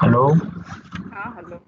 Hello. हाँ, hello.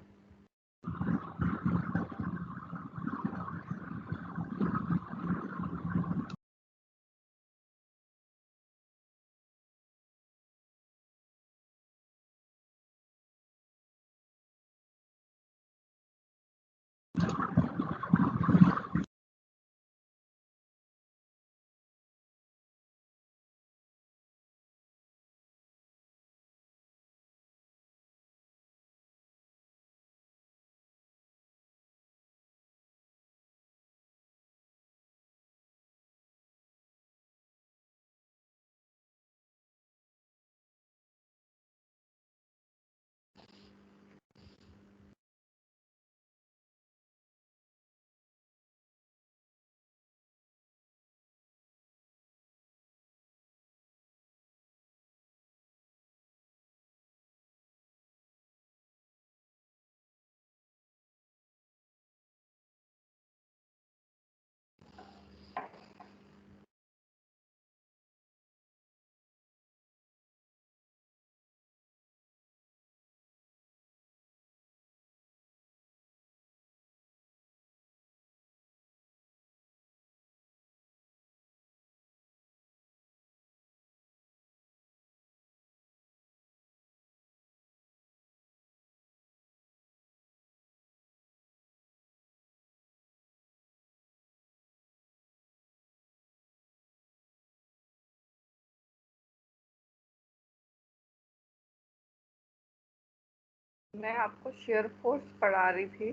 मैं आपको शेयर फोर्स पढ़ा रही थी।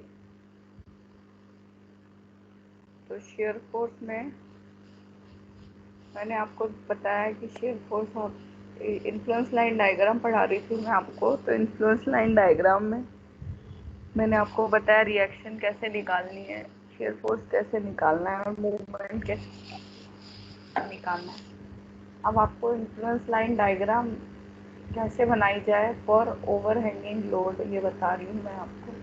तो शेयर फोर्स में मैंने आपको बताया कि शेयर फोर्स और इन्फ्लुएंस लाइन डायग्राम पढ़ा रही थी मैं आपको। तो इन्फ्लुएंस लाइन डायग्राम में मैंने आपको बताया रिएक्शन कैसे निकालनी है, शेयर फोर्स कैसे निकालना है और मूवमेंट कैसे निकालना है। अब आपको इन्फ्लुएंस लाइन डायग्राम कैसे बनाई जाए फॉर ओवरहैंगिंग लोड ये बता रही हूँ मैं आपको।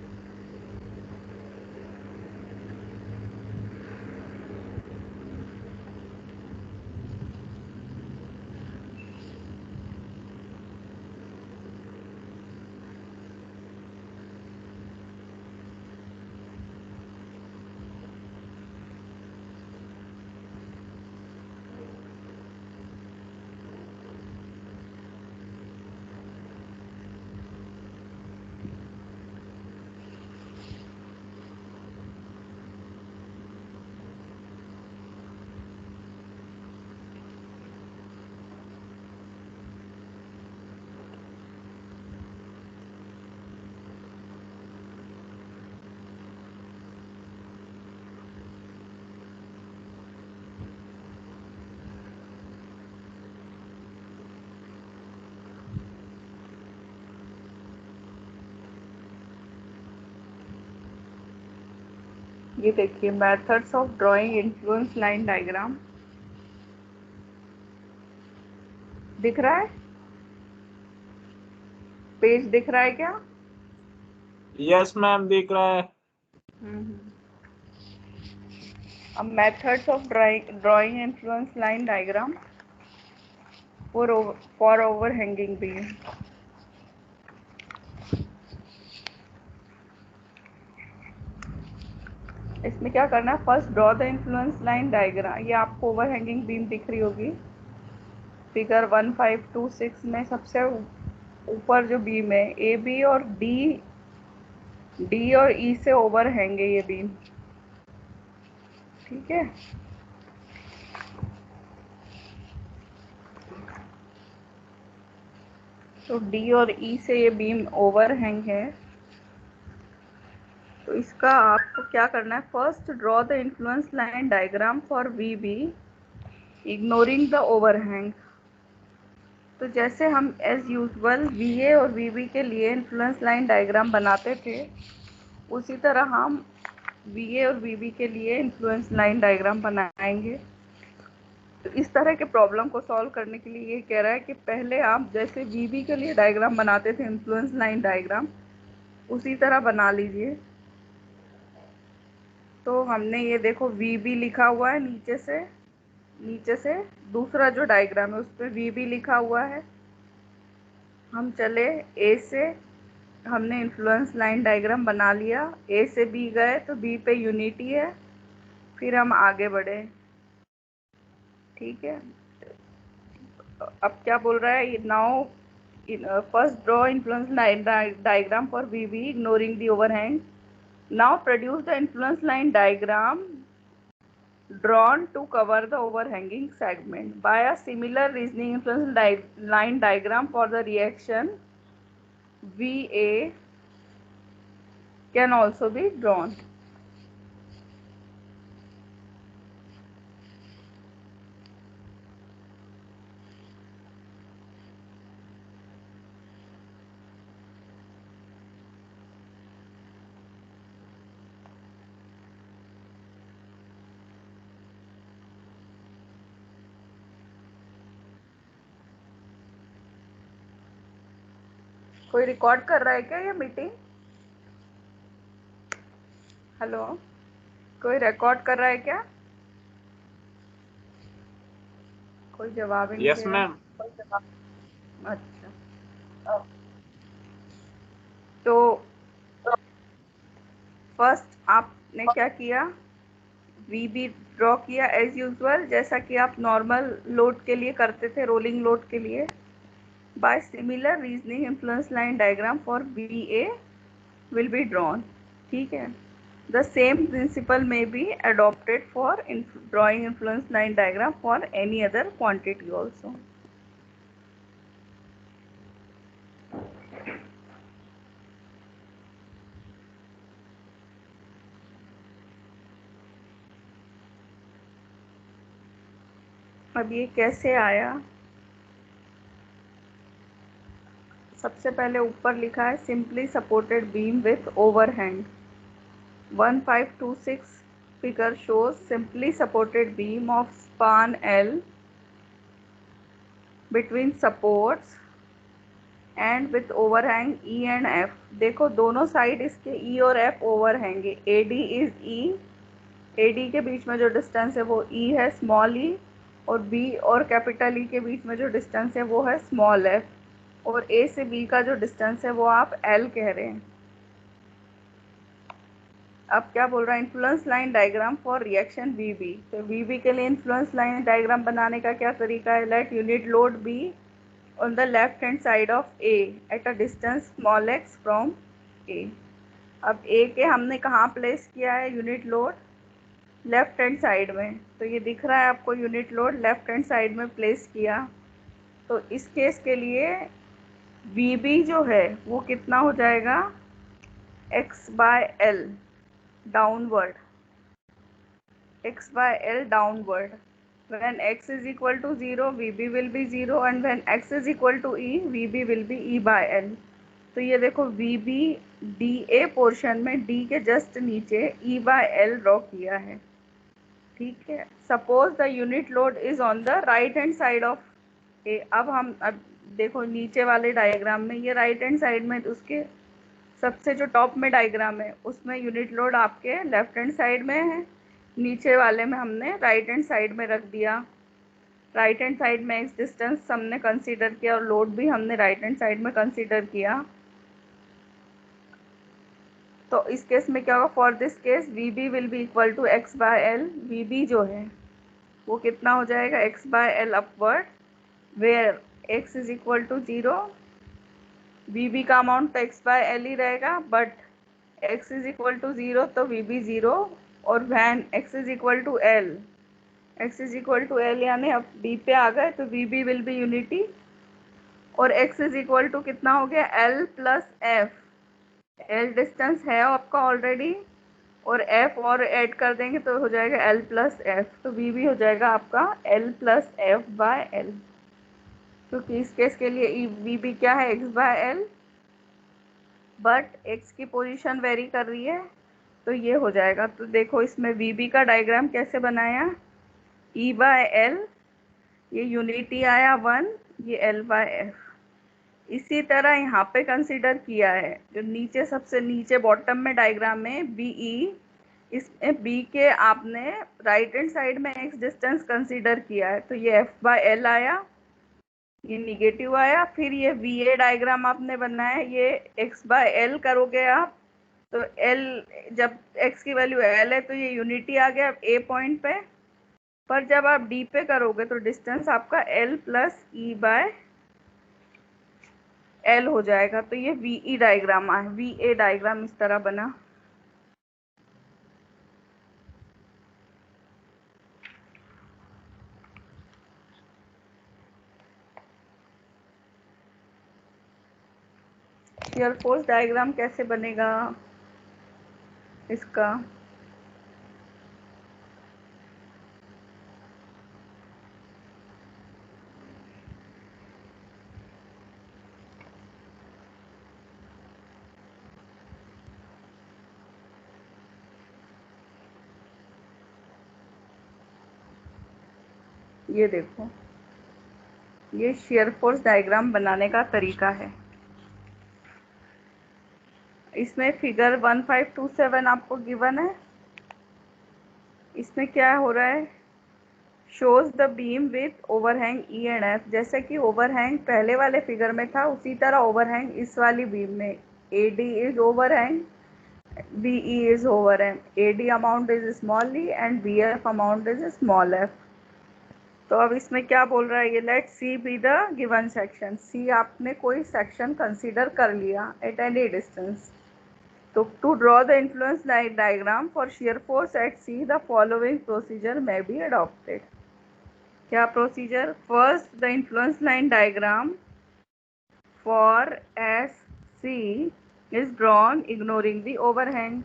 ये देखिए methods of drawing influence line diagram दिख रहा है, पेज दिख रहा है क्या? यस मैम, दिख रहा है। हम्म। अब methods of drawing influence line diagram for overhanging beam. इसमें क्या करना है, first draw the influence line diagram. ये आपको ओवरहैंगिंग बीम दिख रही होगी फिगर 1526 में। सबसे ऊपर जो बीम है ए बी और डी और ई से ओवरहैंग है ये बीम, ठीक है। तो डी और ई से ये बीम ओवरहैंग है। तो इसका आपको क्या करना है, first draw the influence line diagram for V B ignoring the overhang. तो जैसे हम एज यूजुअल वी ए और वी बी के लिए इन्फ्लुएंस लाइन डायग्राम बनाते थे, उसी तरह हम वी ए और वी बी के लिए इन्फ्लुएंस लाइन डायग्राम बनाएंगे। तो इस तरह के प्रॉब्लम को सॉल्व करने के लिए ये कह रहा है कि पहले आप जैसे वी बी के लिए डायग्राम बनाते थे इन्फ्लुएंस लाइन डायग्राम, उसी तरह बना लीजिए। तो हमने ये देखो वी बी लिखा हुआ है नीचे से दूसरा जो डायग्राम है उस पर वी बी लिखा हुआ है। हम चले ए से हमने इन्फ्लुएंस लाइन डायग्राम बना लिया, ए से बी गए तो बी पे यूनिटी है, फिर हम आगे बढ़े। ठीक है, अब क्या बोल रहा है now, first draw influence line diagram for V B ignoring the overhang. Now produce the influence line diagram drawn to cover the overhanging segment. By a similar reasoning influence line diagram for the reaction VA can also be drawn. कोई record कर रहा है क्या ये meeting? Hello, कोई record कर रहा है क्या? कोई जवाब ही नहीं यस दे मैम। रहा। अच्छा, तो फर्स्ट आपने क्या किया, वी बी ड्रॉ किया एज यूजुअल, जैसा कि आप नॉर्मल लोड के लिए करते थे, रोलिंग लोड के लिए। By similar reasoning influence line diagram for VA will be drawn. ठीक है, the same principle may be adopted for drawing influence line diagram for any other quantity also. अब ये कैसे आया? सबसे पहले ऊपर लिखा है simply supported beam width overhang. 1526 figure shows simply supported beam of span L between supports and with overhang E and F. देखो दोनों साइड इसके ई और एफ ओवरहैंग है। A D is E, A D के बीच में जो डिस्टेंस है वो ई है स्मॉल ई, और बी और कैपिटल ई के बीच में जो डिस्टेंस है वो है स्मॉल एफ, और ए से बी का जो डिस्टेंस है वो आप एल कह रहे हैं। अब क्या बोल रहा है, influence line diagram for reaction V B. तो वी बी के लिए इन्फ्लुएंस लाइन डायग्राम बनाने का क्या तरीका है, let unit load be on the left hand side of A at a distance small x from A। अब A के हमने कहाँ प्लेस किया है unit load, left hand side में, तो ये दिख रहा है आपको unit load left hand side में प्लेस किया। तो इस केस के लिए VB जो है वो कितना हो जाएगा, x/L downward, x/L downward. When x is equal to 0, VB will be 0, and when x is equal to E, VB will be E/L। तो ये देखो VB DA पोर्शन में D के जस्ट नीचे E/L ड्रॉ किया है। ठीक है, suppose the unit load is on the right hand side of A. अब देखो नीचे वाले डायग्राम में ये राइट हैंड साइड में, उसके सबसे जो टॉप में डायग्राम है उसमें यूनिट लोड आपके लेफ्ट हैंड साइड में है, नीचे वाले में हमने राइट हैंड साइड में रख दिया। राइट हैंड साइड में एक्स डिस्टेंस हमने कंसीडर किया और लोड भी हमने राइट हैंड साइड में कंसीडर किया। तो इस केस में क्या होगा, for this case VB will be equal to x/L। VB जो है वो कितना हो जाएगा, x/L upward, where x is equal to 0। VB का अमाउंट तो x/L ही रहेगा, but x is equal to 0 तो VB 0, और van x is equal to L, x is equal to L यानी अब B पे आ गए तो VB विल बी यूनिटी, और x इज इक्वल टू कितना हो गया, L plus F। L distance है आपका ऑलरेडी, और F और ऐड कर देंगे तो हो जाएगा L प्लस F। तो VB हो जाएगा आपका L प्लस F/L, क्योंकि इस केस के लिए VB क्या है, x/L, बट x की पोजीशन वेरी कर रही है तो ये हो जाएगा। तो देखो इसमें VB का डायग्राम कैसे बनाया, E/L, ये यूनिटी आया 1, ये L/F। इसी तरह यहाँ पे कंसीडर किया है, जो नीचे सबसे नीचे बॉटम में डायग्राम में BE, इसमें B के आपने राइट हैंड साइड में x डिस्टेंस कंसीडर किया है, तो ये F/L आया, ये निगेटिव आया। फिर ये VA डायग्राम आपने बनाया है, ये x/l करोगे आप, तो l, जब x की वैल्यू l है तो ये यूनिटी आ गया A पॉइंट पे। पर जब आप D पे करोगे तो डिस्टेंस आपका l प्लस E/l हो जाएगा। तो ये VE डायग्राम आया, VA डायग्राम इस तरह बना। शियर फोर्स डायग्राम कैसे बनेगा इसका? ये देखो, ये शियर फोर्स डायग्राम बनाने का तरीका है। इसमें फिगर 1527 आपको गिवन है। इसमें क्या हो रहा है, shows the beam width overhang E and F। जैसे कि ओवरहैंग पहले वाले फिगर में था, उसी तरह ओवरहैंग इस वाली बीम में AD is overhang, BE is overhang, AD amount is small e and BF amount is small f। तो अब इसमें क्या बोल रहा है ये, let C be the given section. C आपने कोई सेक्शन कंसीडर कर लिया एट एनी डिस्टेंस। तो to draw the influence line diagram for shear force at C the following procedure may be adopted. क्या procedure? First, the influence line diagram for S C is drawn ignoring the overhang.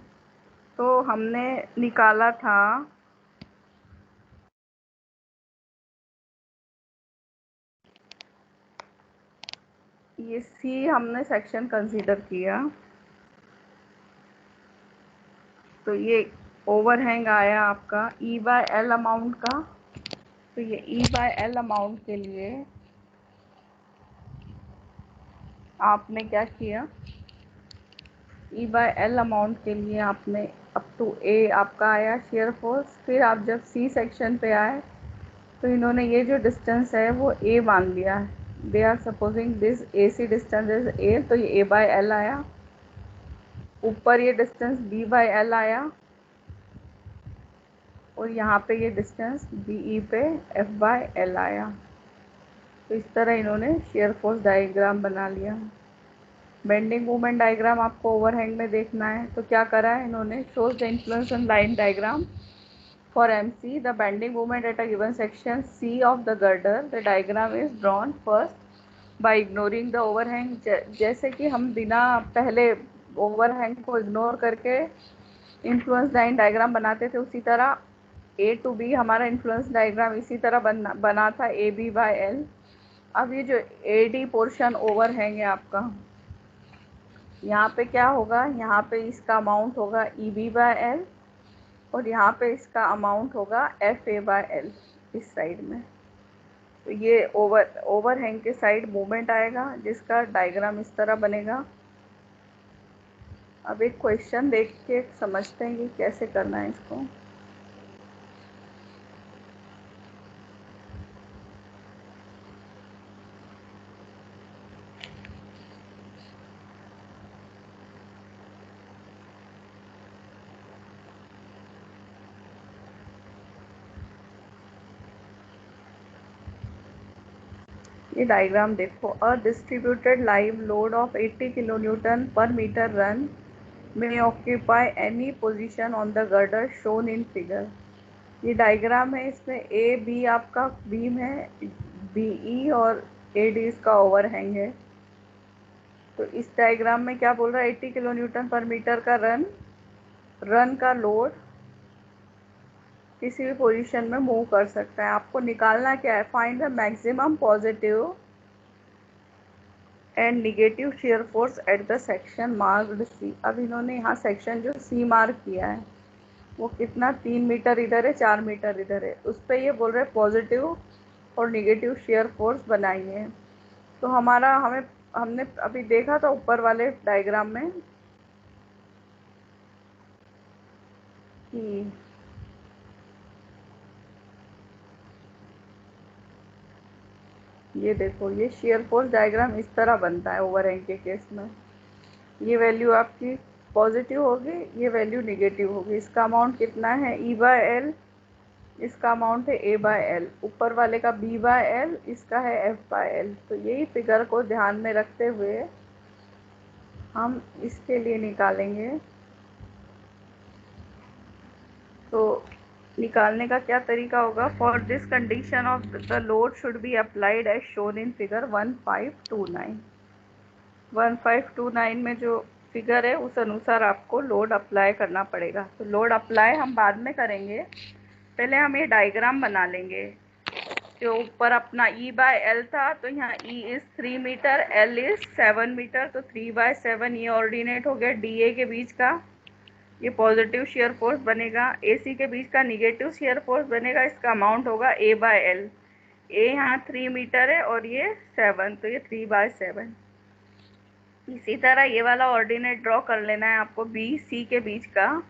तो हमने निकाला था, ये सी हमने section consider किया, तो ये ओवरहैंग आया आपका E/L अमाउंट का। तो ये E/L अमाउंट के लिए आपने क्या किया, E/L अमाउंट के लिए आपने अप टू A आपका आया शियर फोर्स। फिर आप जब C सेक्शन पे आए तो इन्होंने ये जो डिस्टेंस है वो A मान लिया है। They are supposing this AC distance is A, तो ये A/L आया। ऊपर ये डिस्टेंस B/L आया, और यहाँ पे ये डिस्टेंस BE पे F/L आया। तो इस तरह इन्होंने शियर फोर्स डायग्राम बना लिया। बेंडिंग मोमेंट डायग्राम आपको ओवरहैंग में देखना है, तो क्या करा है इन्होंने, shows the influence on line diagram for MC the bending moment at a given section C of the girder. The diagram is drawn first by ignoring the overhang. जैसे कि हम बिना पहले ओवरहैंग को इग्नोर करके इन्फ्लुएंस लाइन डायग्राम बनाते थे, उसी तरह A to B हमारा इन्फ्लुएंस डायग्राम इसी तरह बना था AB/L। अब ये जो AD पोर्शन ओवरहैंग है आपका, यहाँ पे क्या होगा, यहाँ पे इसका अमाउंट होगा EB/L, और यहाँ पे इसका अमाउंट होगा FA/L इस साइड में। तो ये ओवरहैंग के साइड मूवमेंट आएगा, जिसका डायग्राम इस तरह बनेगा। अब एक क्वेश्चन देख के समझते हैं कि कैसे करना है इसको। ये डायग्राम देखो, a distributed live load of 80 kilonewton per metre run में occupy any position on the girder shown in figure. ये डायग्राम है, इसमें ए बी आपका बीम है, BE और AD इसका ओवरहैंग है। तो इस डायग्राम में क्या बोल रहा है, 80 किलोन्यूटन पर मीटर का रन का लोड किसी भी पोजीशन में मूव कर सकता है। आपको निकालना क्या है, find the maximum positive and negative shear force at the section marked C। अब इन्होंने यहाँ सेक्शन जो C मार्क किया है वो कितना, 3 मीटर इधर है, 4 मीटर इधर है, उस पर ये बोल रहे हैं पॉजिटिव और निगेटिव शेयर फोर्स बनाइए। तो हमने अभी देखा था ऊपर वाले डायग्राम में कि ये देखो, ये शेयर फोर्स डायग्राम इस तरह बनता है ओवरहैंग के केस में। ये वैल्यू आपकी पॉजिटिव होगी, ये वैल्यू निगेटिव होगी। इसका अमाउंट कितना है, E/L, इसका अमाउंट है A/L, ऊपर वाले का B/L, इसका है F/L। तो यही फिगर को ध्यान में रखते हुए हम इसके लिए निकालेंगे। तो निकालने का क्या तरीका होगा, for this condition of the load should be applied as shown in figure 1529। 1529 में जो फिगर है उस अनुसार आपको लोड अप्लाई करना पड़ेगा। तो लोड अप्लाई हम बाद में करेंगे, पहले हम ये डायग्राम बना लेंगे। जो ऊपर अपना E/L था, तो यहाँ E is 3 metre, L is 7 metre, तो 3/7 ये ऑर्डिनेट हो गया DA के बीच का, ये पॉजिटिव शेयर फोर्स बनेगा। AC के बीच का निगेटिव शेयर फोर्स बनेगा, इसका अमाउंट होगा A/L। A यहाँ 3 मीटर है और ये 7, तो ये 3/7। इसी तरह ये वाला ऑर्डिनेट ड्रॉ कर लेना है आपको BC के बीच का,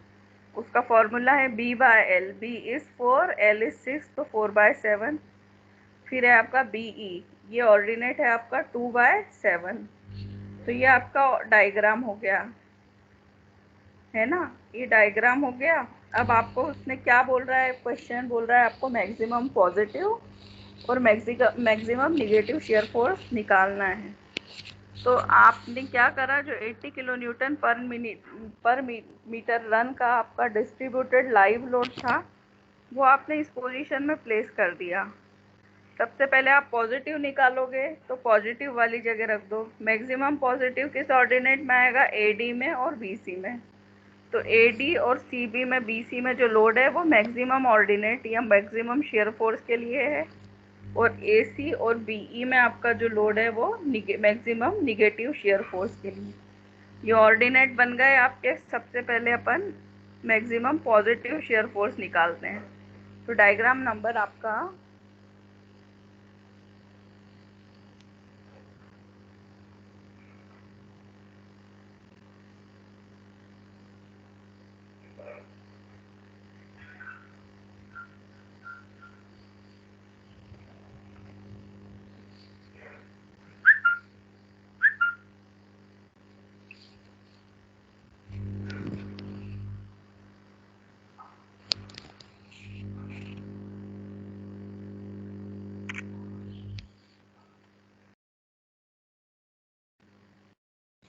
उसका फॉर्मूला है B/L। B is 4, L is 6, तो 4/7। फिर है आपका BE, ये ऑर्डिनेट है आपका 2/7। तो ये आपका डायग्राम हो गया है ना, ये डायग्राम हो गया। अब आपको उसने क्या बोल रहा है, क्वेश्चन बोल रहा है आपको मैक्सिमम पॉजिटिव और मैक्सिमम निगेटिव शेयर फोर्स निकालना है। तो आपने क्या करा, जो 80 kilo newton per metre run का आपका डिस्ट्रीब्यूटेड लाइव लोड था, वो आपने इस पोजीशन में प्लेस कर दिया। सबसे पहले आप पॉजिटिव निकालोगे, तो पॉजिटिव वाली जगह रख दो। मैक्सिमम पॉजिटिव किस ऑर्डिनेट में आएगा, AD में और BC में। तो AD और CB में, BC में जो लोड है वो मैक्सिमम ऑर्डिनेट या मैक्सिमम शेयर फोर्स के लिए है, और AC और BE में आपका जो लोड है वो मैक्सिमम निगेटिव शेयर फोर्स के लिए। ये ऑर्डिनेट बन गए आपके। सबसे पहले अपन मैक्सिमम पॉजिटिव शेयर फोर्स निकालते हैं। तो डायग्राम नंबर आपका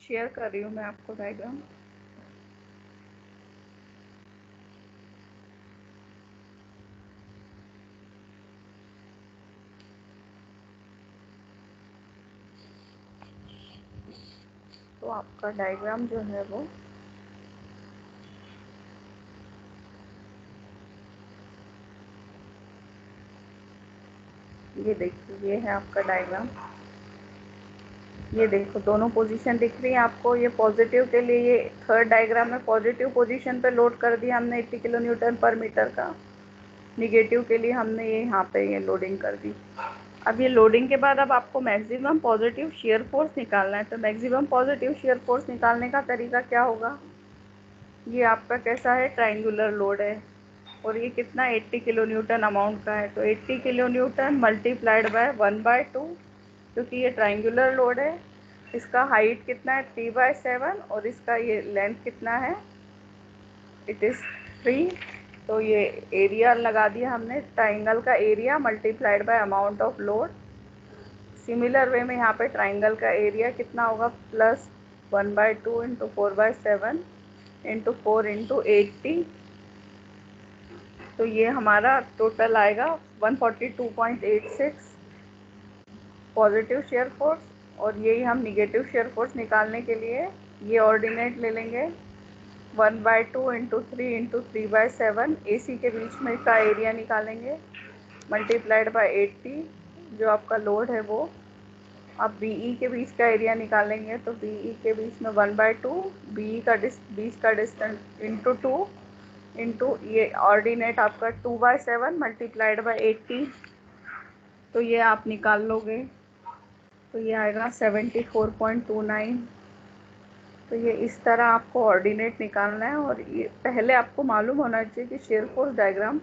शेयर कर रही हूँ मैं आपको डायग्राम। तो आपका डायग्राम जो है वो ये देखिए, ये है आपका डायग्राम। ये देखो दोनों पोजीशन दिख रही है आपको। ये पॉजिटिव के लिए, ये थर्ड डायग्राम में पॉजिटिव पोजीशन पे लोड कर दिया हमने 80 किलो न्यूटन पर मीटर का। निगेटिव के लिए हमने ये यहाँ पे ये लोडिंग कर दी। अब ये लोडिंग के बाद अब आपको मैक्सिमम पॉजिटिव शेयर फोर्स निकालना है। तो मैक्सिमम पॉजिटिव शेयर फोर्स निकालने का तरीका क्या होगा, ये आपका कैसा है, ट्राइंगुलर लोड है, और ये कितना 80 किलो न्यूटन अमाउंट का है। तो 80 किलो न्यूटन मल्टीप्लाइड बाय 1/2, क्योंकि ये ट्राइंगुलर लोड है। इसका हाइट कितना है, 3/7, और इसका ये लेंथ कितना है, इट इज़ 3। तो ये एरिया लगा दिया हमने, ट्राइंगल का area multiplied by amount of load. Similar way में यहाँ पे ट्राइंगल का एरिया कितना होगा, प्लस 1/2 इंटू 4/7 इंटू 4 इंटू 80। तो ये हमारा टोटल आएगा 142.86 पॉजिटिव शेयर फोर्स। और यही हम निगेटिव शेयर फोर्स निकालने के लिए ये ऑर्डिनेट ले लेंगे, 1/2 इंटू 3 इंटू 3/7। AC के बीच में का एरिया निकालेंगे मल्टीप्लाइड बाय 80, जो आपका लोड है वो। अब BE के बीच का एरिया निकालेंगे, तो BE के बीच में 1/2, BE का बीच का डिस्टेंस इंटू 2 इंटू ये ऑर्डिनेट आपका 2/7 मल्टीप्लाइड बाय 80। तो ये आप निकाल लोगे, तो ये आएगा 74.29। तो ये इस तरह आपको ऑर्डिनेट निकालना है। और ये पहले आपको मालूम होना चाहिए कि शेयर फोर्स डायग्राम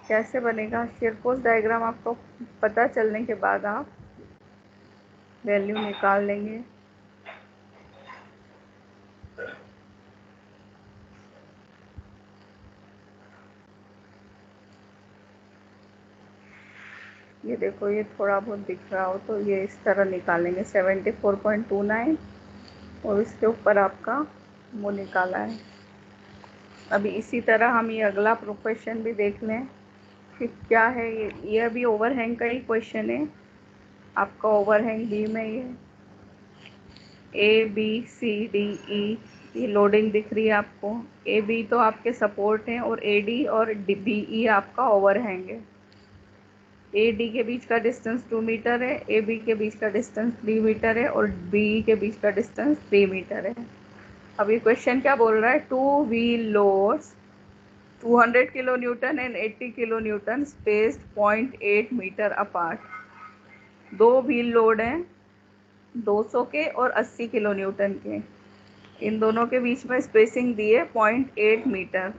कैसे बनेगा। शेयर फोर्स डायग्राम आपको पता चलने के बाद आप वैल्यू निकाल लेंगे। ये देखो, ये थोड़ा बहुत दिख रहा हो तो ये इस तरह निकालेंगे 74.29 और इसके ऊपर आपका वो निकाला है। अभी इसी तरह हम ये अगला क्वेश्चन भी देख लें कि क्या है। ये भी ओवरहैंग का ही क्वेश्चन है आपका। ओवरहैंग बी में ये ABCDE ये लोडिंग दिख रही है आपको। AB तो आपके सपोर्ट हैं और AD और BE आपका ओवरहैंग है। AD के बीच का डिस्टेंस 2 मीटर है, AB के बीच का डिस्टेंस 3 मीटर है और BE के बीच का डिस्टेंस 3 मीटर है। अब ये क्वेश्चन क्या बोल रहा है, 2 wheel loads 200 kilo newton and 80 kilo newton spaced 0.8 metre apart. दो व्हील लोड हैं 200 के और 80 किलो न्यूटन के। इन दोनों के बीच में स्पेसिंग दी है 0.8 metre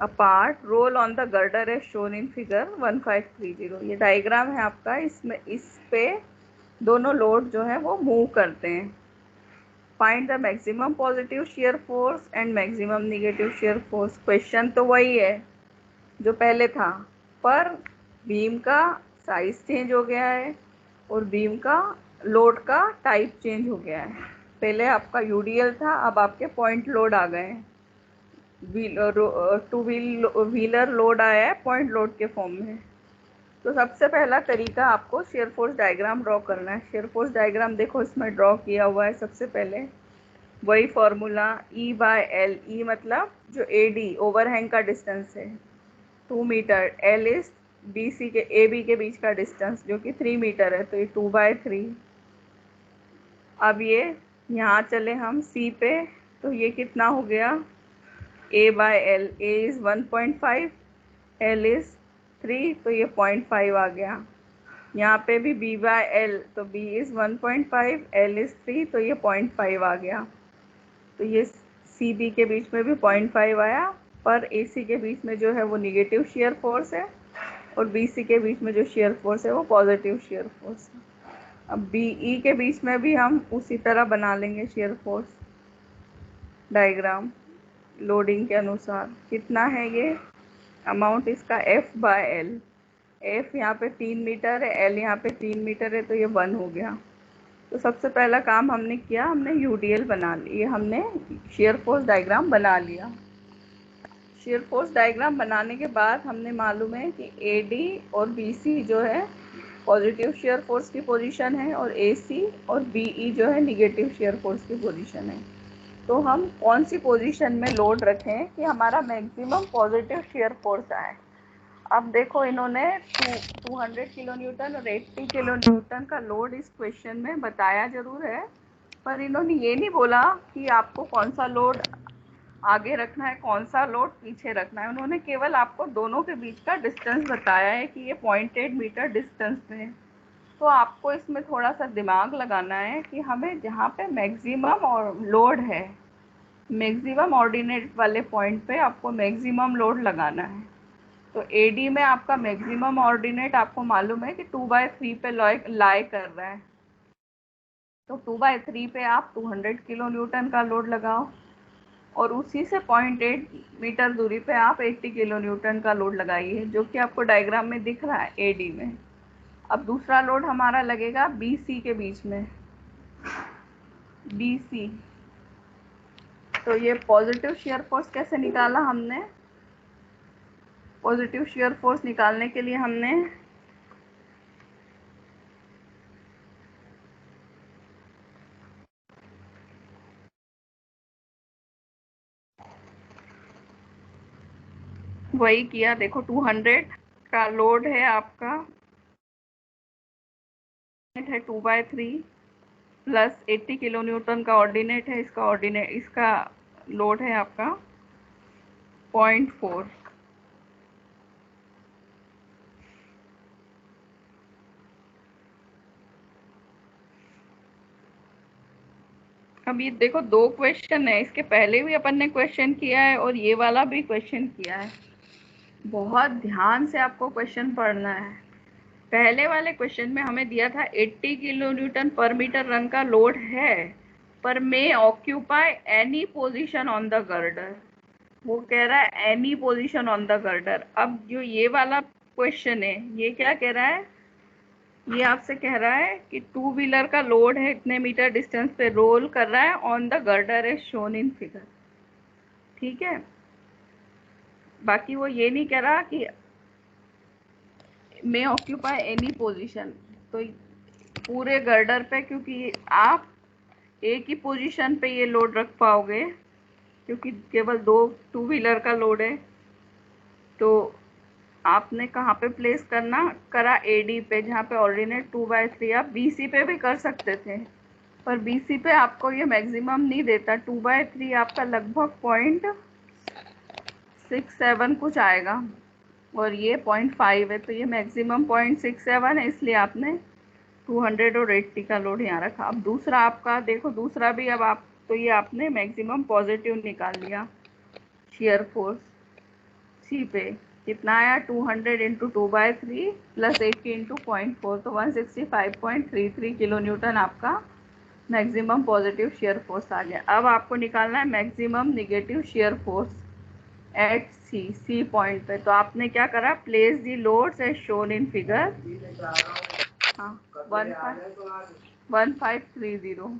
apart. Roll on the girder as shown in figure 1530। ये डायग्राम है आपका। इसमें इस पे दोनों लोड जो है वो मूव करते हैं। Find the maximum positive shear force and maximum negative shear force. Question तो वही है जो पहले था, पर बीम का साइज चेंज हो गया है और बीम का लोड का टाइप चेंज हो गया है। पहले आपका यूडीएल था, अब आपके पॉइंट लोड आ गए हैं। टू व्हीलर लोड आया है पॉइंट लोड के फॉर्म में। तो सबसे पहला तरीका आपको शेयर फोर्स डायग्राम ड्रॉ करना है। शेयर फोर्स डायग्राम देखो इसमें ड्रॉ किया हुआ है। सबसे पहले वही फॉर्मूला E/L। E मतलब जो AD ओवरहैंग का डिस्टेंस है 2 मीटर। L इज BC के AB के बीच का डिस्टेंस जो कि 3 मीटर है, तो ये 2/3। अब ये यहाँ चले हम C पे, तो ये कितना हो गया A/L। A is 1.5, L is 3, तो ये 0.5 आ गया। यहाँ पे भी B/L, तो B इज 1.5, L इज 3, तो ये 0.5 आ गया। तो ये CB के बीच में भी 0.5 आया, पर AC के बीच में जो है वो निगेटिव शेयर फोर्स है और BC के बीच में जो शेयर फोर्स है वो पॉजिटिव शेयर फोर्स है। अब BE के बीच में भी हम उसी तरह बना लेंगे शेयर फोर्स डायग्राम लोडिंग के अनुसार। कितना है ये अमाउंट इसका F/L। F यहाँ पे 3 मीटर है, L यहाँ पे 3 मीटर है, तो ये 1 हो गया। तो सबसे पहला काम हमने किया, हमने UDL बना लिया, हमने शेयर फोर्स डायग्राम बना लिया। शेयर फोर्स डायग्राम बनाने के बाद हमने मालूम है कि AD और BC जो है पॉजिटिव शेयर फोर्स की पोजीशन है और AC और BE जो है निगेटिव शेयर फोर्स की पोजीशन है। तो हम कौन सी पोजीशन में लोड रखें कि हमारा मैक्सिमम पॉजिटिव शेयर फोर्स आए। अब देखो, इन्होंने 200 किलो न्यूटन और 80 किलो न्यूटन का लोड इस क्वेश्चन में बताया जरूर है, पर इन्होंने ये नहीं बोला कि आपको कौन सा लोड आगे रखना है, कौन सा लोड पीछे रखना है। उन्होंने केवल आपको दोनों के बीच का डिस्टेंस बताया है कि ये 0.8 मीटर डिस्टेंस पे है। तो आपको इसमें थोड़ा सा दिमाग लगाना है कि हमें जहाँ पे मैक्सिमम और लोड है, मैक्सिमम ऑर्डिनेट वाले पॉइंट पे आपको मैक्सिमम लोड लगाना है। तो AD में आपका मैक्सिमम ऑर्डिनेट आपको मालूम है कि 2/3 पे लाई कर रहा है। तो 2/3 पे आप 200 किलो न्यूटन का लोड लगाओ और उसी से 0.8 मीटर दूरी पे आप 80 किलो न्यूटन का लोड लगाइए, जो कि आपको डायग्राम में दिख रहा है AD में। अब दूसरा लोड हमारा लगेगा BC के बीच में, BC। तो ये पॉजिटिव शेयर फोर्स कैसे निकाला हमने। पॉजिटिव शेयर फोर्स निकालने के लिए हमने वही किया। देखो 200 का लोड है आपका, है 2/3 प्लस 80 किलो न्यूटन का ऑर्डिनेट है। इसका लोड है आपका 0.4। अब ये देखो, दो क्वेश्चन है। इसके पहले भी अपन ने क्वेश्चन किया है और ये वाला भी क्वेश्चन किया है। बहुत ध्यान से आपको क्वेश्चन पढ़ना है। पहले वाले क्वेश्चन में हमें दिया था 80 kilo newton per metre run का लोड है, पर may occupy any position on the girder. वो कह रहा है any position on the girder. अब जो ये वाला क्वेश्चन है, ये क्या कह रहा है, ये आपसे कह रहा है कि टू व्हीलर का लोड है, इतने मीटर डिस्टेंस पे रोल कर रहा है on the girder as shown in figure. ठीक है, बाकी वो ये नहीं कह रहा कि मे ऑक्यूपाई एनी पोजीशन। तो पूरे गर्डर पे, क्योंकि आप एक ही पोजीशन पे ये लोड रख पाओगे, क्योंकि केवल दो टू व्हीलर का लोड है, तो आपने कहाँ पे प्लेस करा एडी पे, जहाँ पे ऑर्डिनेट 2/3। आप बीसी पे भी कर सकते थे, पर बीसी पे आपको ये मैक्सिमम नहीं देता। 2/3 आपका लगभग 0.67 कुछ आएगा, और ये 0.5 है, तो ये मैक्सिमम 0.67 है, इसलिए आपने 200 और 80 का लोड यहाँ रखा। अब दूसरा आपका देखो, दूसरा भी अब आप, तो ये आपने मैक्सिमम पॉजिटिव निकाल लिया। शेयर फोर्स सी पे कितना आया, 200 इंटू 2/3 प्लस 80 इंटू 0.4, तो 165.33 किलो न्यूटन आपका मैक्सिमम पॉजिटिव शेयर फोर्स आ गया। अब आपको निकालना है maximum negative shear force at C point पे। तो आपने क्या करा, place the loads as shown in figure. हाँ, 1530।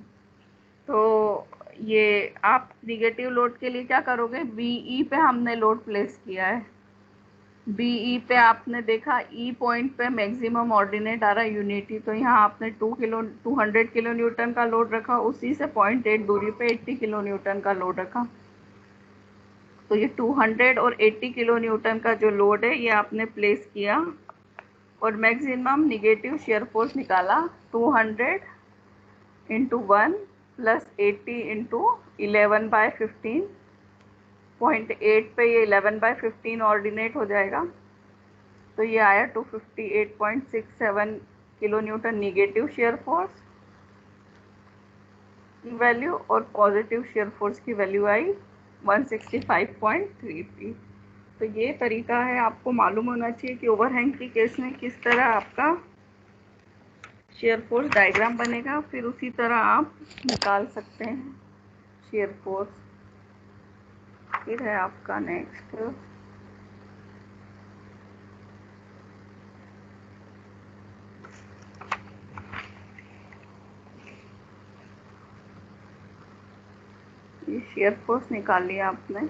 तो ये आप निगेटिव लोड के लिए क्या करोगे, बीई पे हमने लोड प्लेस किया है। बीई पे आपने देखा ई पॉइंट पे मैक्सिमम ऑर्डिनेट आ रहा है यूनिटी, तो यहाँ आपने 200 किलो न्यूटन का लोड रखा, उसी से 0.8 दूरी पे 80 किलो न्यूटन का लोड रखा। तो ये 200 और 80 किलो न्यूटन का जो लोड है, ये आपने प्लेस किया, और मैक्सिमम निगेटिव शेयर फोर्स निकाला 200 इंटू 1 प्लस 80 इंटू 11/15। 0.8 पे ये 11/15 ऑर्डिनेट हो जाएगा, तो ये आया 258.67 kilo Newton negative shear force की वैल्यू, और पॉजिटिव शेयर फोर्स की वैल्यू आई 165.33। तो ये तरीका है, आपको मालूम होना चाहिए कि ओवरहैंग की केस में किस तरह आपका शेयर फोर्स डायग्राम बनेगा, फिर उसी तरह आप निकाल सकते हैं शेयर फोर्स। फिर है आपका नेक्स्ट ये शेयर फोर्स निकाल लिया आपने।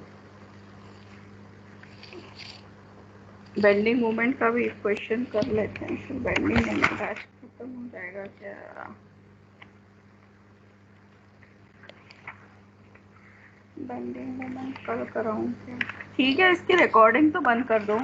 बेंडिंग मोमेंट का भी क्वेश्चन कर लेते हैं, फिर बेंडिंग मोमेंट आज खत्म हो जाएगा क्या। बेंडिंग मोमेंट कल कराऊं क्या, ठीक है, इसकी रिकॉर्डिंग तो बंद कर दो।